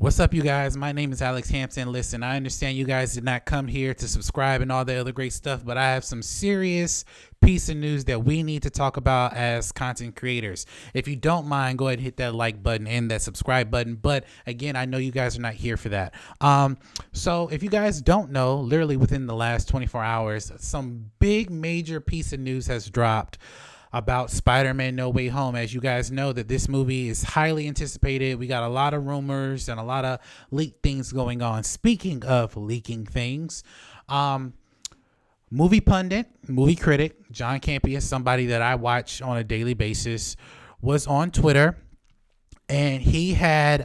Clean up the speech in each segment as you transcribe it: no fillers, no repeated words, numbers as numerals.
What's up, you guys? My name is Alex Hampton. Listen, I understand you guys did not come here to subscribe and all the other great stuff, but I have some serious piece of news that we need to talk about as content creators. If you don't mind, go ahead and hit that like button and that subscribe button. But again, I know you guys are not here for that. So if you guys don't know, literally within the last 24 hours, some big major piece of news has dropped about Spider-Man No Way Home. As you guys know, that this movie is highly anticipated. We got a lot of rumors and a lot of leaked things going on. Speaking of leaking things, movie pundit, movie critic John Campea, somebody that I watch on a daily basis, was on Twitter, and he had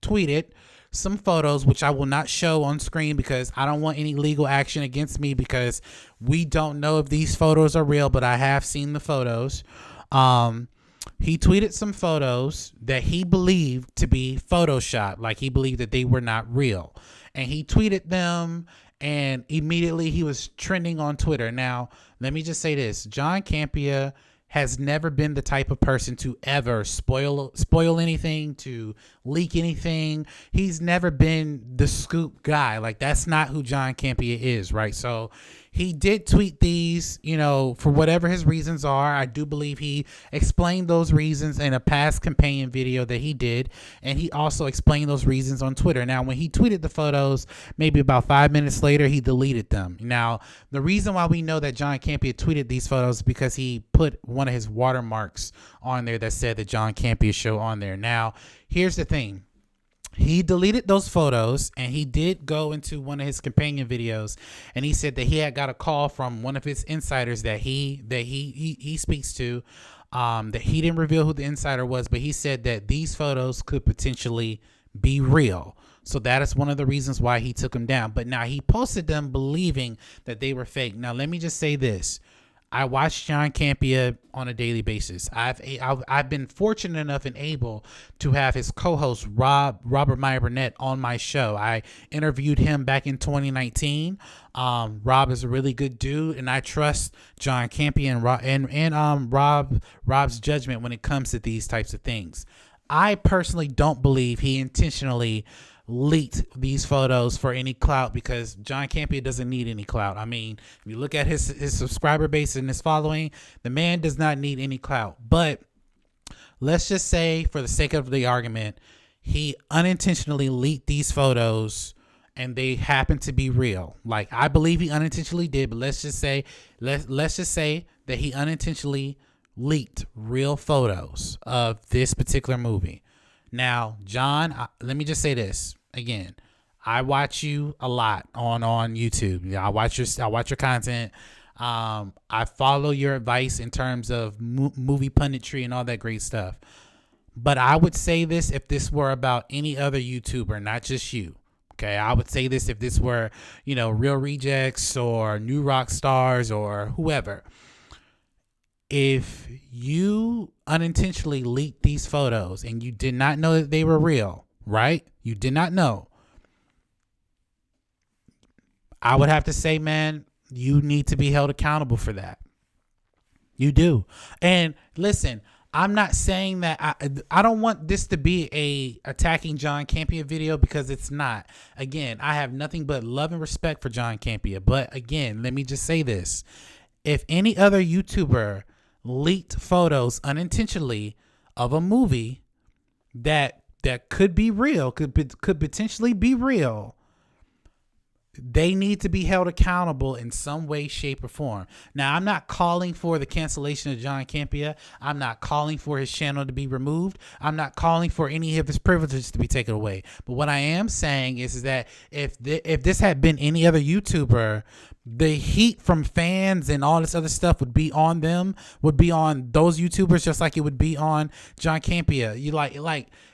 tweeted some photos, which I will not show on screen because I don't want any legal action against me, because we don't know if these photos are real, but I have seen the photos. He tweeted some photos that he believed to be Photoshopped, like he believed that they were not real. And he tweeted them, and immediately he was trending on Twitter. Now, let me just say this. John Campea has never been the type of person to ever spoil anything, to leak anything. He's never been the scoop guy. Like, that's not who John Campea is, right? So he did tweet these, for whatever his reasons are. I do believe he explained those reasons in a past companion video that he did, and he also explained those reasons on Twitter. Now, when he tweeted the photos, maybe about 5 minutes later, he deleted them. Now, the reason why we know that John Campea tweeted these photos is because he put one of his watermarks on there that said the John Campea Show on there. Now, here's the thing. He deleted those photos, and he did go into one of his companion videos, and he said that he had got a call from one of his insiders that he speaks to, that he didn't reveal who the insider was, but he said that these photos could potentially be real. So that is one of the reasons why he took them down. But now he posted them believing that they were fake. Now, let me just say this. I watch John Campea on a daily basis. I've been fortunate enough and able to have his co-host Robert Meyer Burnett on my show. I interviewed him back in 2019. Rob is a really good dude, and I trust John Campea and Rob's judgment when it comes to these types of things. I personally don't believe he intentionally leaked these photos for any clout, because John Campea doesn't need any clout. I mean, if you look at his subscriber base and his following, the man does not need any clout. But let's just say, for the sake of the argument, he unintentionally leaked these photos and they happen to be real. Like, I believe he unintentionally did, but let's just say that he unintentionally leaked real photos of this particular movie. Now, John, let me just say this again. I watch you a lot on YouTube. I watch your content. I follow your advice in terms of movie punditry and all that great stuff. But I would say this if this were about any other YouTuber, not just you. Okay, I would say this if this were, Real Rejects or New Rock Stars or whoever. If you unintentionally leaked these photos and you did not know that they were real, right? You did not know. I would have to say, man, you need to be held accountable for that. You do. And listen, I'm not saying that I don't want this to be a attacking John Campea video, because it's not. Again, I have nothing but love and respect for John Campea. But again, let me just say this. If any other YouTuber leaked photos unintentionally of a movie that could be real, could potentially be real, they need to be held accountable in some way, shape, or form. Now, I'm not calling for the cancellation of John Campea. I'm not calling for his channel to be removed. I'm not calling for any of his privileges to be taken away. But what I am saying is that if this had been any other YouTuber, the heat from fans and all this other stuff would be on them, would be on those YouTubers, just like it would be on John Campea.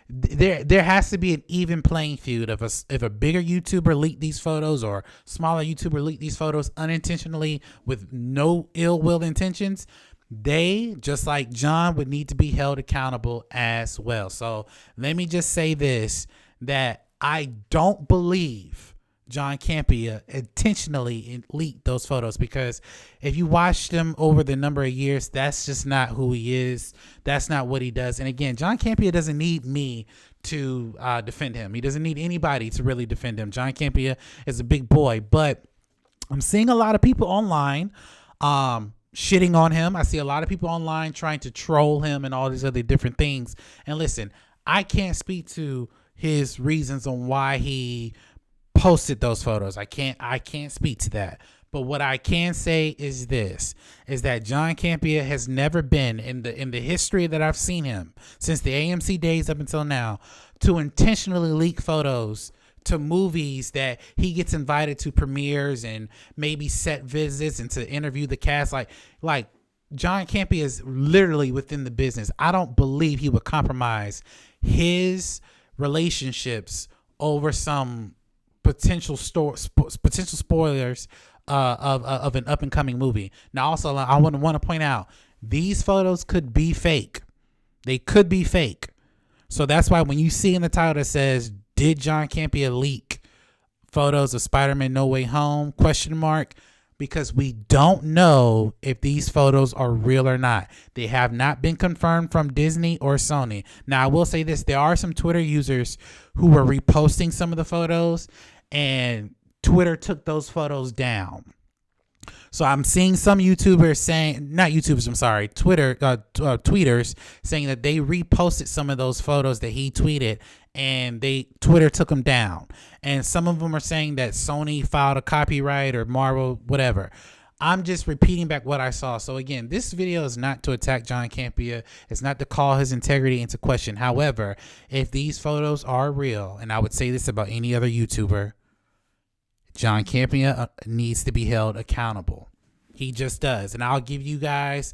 There has to be an even playing field. If a bigger YouTuber leaked these photos or smaller YouTuber leaked these photos unintentionally with no ill will intentions, they, just like John, would need to be held accountable as well. So let me just say this, that I don't believe John Campea intentionally leaked those photos, because if you watched him over the number of years, that's just not who he is. That's not what he does. And again, John Campea doesn't need me to defend him. He doesn't need anybody to really defend him. John Campea is a big boy, but I'm seeing a lot of people online shitting on him. I see a lot of people online trying to troll him and all these other different things. And listen, I can't speak to his reasons on why he posted those photos. I can't speak to that. But what I can say is this, is that John Campea has never been in the history that I've seen him since the AMC days up until now to intentionally leak photos to movies that he gets invited to premieres and maybe set visits and to interview the cast. Like John Campea is literally within the business. I don't believe he would compromise his relationships over some potential spoilers of an up and coming movie. Now, also, I want to point out these photos could be fake. They could be fake. So that's why when you see in the title that says, "Did John Campea leak photos of Spider-Man No Way Home?" ? Because we don't know if these photos are real or not. They have not been confirmed from Disney or Sony. Now, I will say this. There are some Twitter users who were reposting some of the photos, and Twitter took those photos down. So I'm seeing some YouTubers saying, not YouTubers, I'm sorry, tweeters saying that they reposted some of those photos that he tweeted, and Twitter took them down. And some of them are saying that Sony filed a copyright or Marvel, whatever. I'm just repeating back what I saw. So again, this video is not to attack John Campea. It's not to call his integrity into question. However, if these photos are real, and I would say this about any other YouTuber, John Campea needs to be held accountable. He just does. And I'll give you guys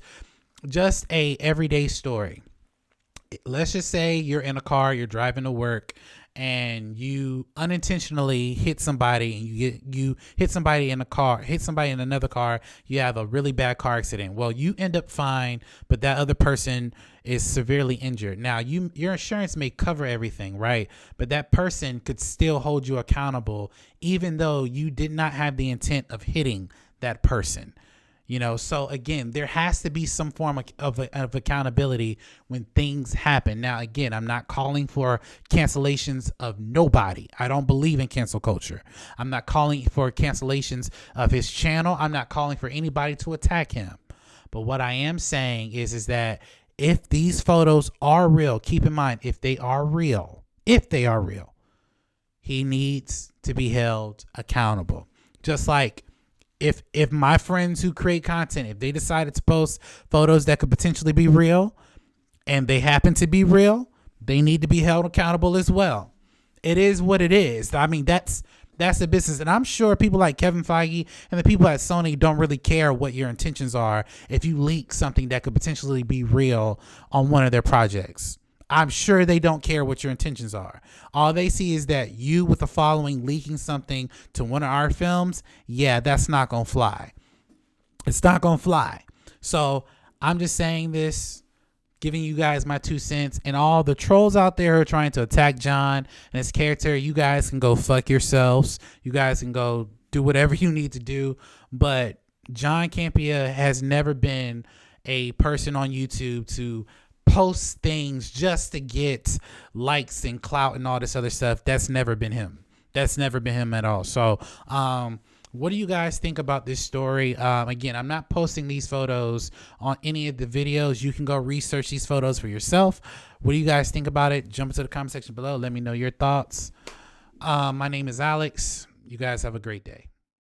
just a everyday story. Let's just say you're in a car, you're driving to work, and you unintentionally hit somebody, and you hit somebody in a car, hit somebody in another car. You have a really bad car accident. Well, you end up fine, but that other person is severely injured. Now, your insurance may cover everything, right? But that person could still hold you accountable, even though you did not have the intent of hitting that person. You know, so again, there has to be some form of accountability when things happen. Now, again, I'm not calling for cancellations of nobody. I don't believe in cancel culture. I'm not calling for cancellations of his channel. I'm not calling for anybody to attack him. But what I am saying is that if these photos are real, keep in mind, if they are real, he needs to be held accountable. Just like if my friends who create content, if they decided to post photos that could potentially be real and they happen to be real, they need to be held accountable as well. It is what it is. I mean, that's the business. And I'm sure people like Kevin Feige and the people at Sony don't really care what your intentions are if you leak something that could potentially be real on one of their projects. I'm sure they don't care what your intentions are. All they see is that you with a following leaking something to one of our films. Yeah, that's not going to fly. It's not going to fly. So I'm just saying this, giving you guys my 2 cents, and all the trolls out there who are trying to attack John and his character. You guys can go fuck yourselves. You guys can go do whatever you need to do. But John Campea has never been a person on YouTube to post things just to get likes and clout and all this other stuff. That's never been him. That's never been him at all. So, what do you guys think about this story? Again, I'm not posting these photos on any of the videos. You can go research these photos for yourself. What do you guys think about it? Jump into the comment section below. Let me know your thoughts. My name is Alex. You guys have a great day.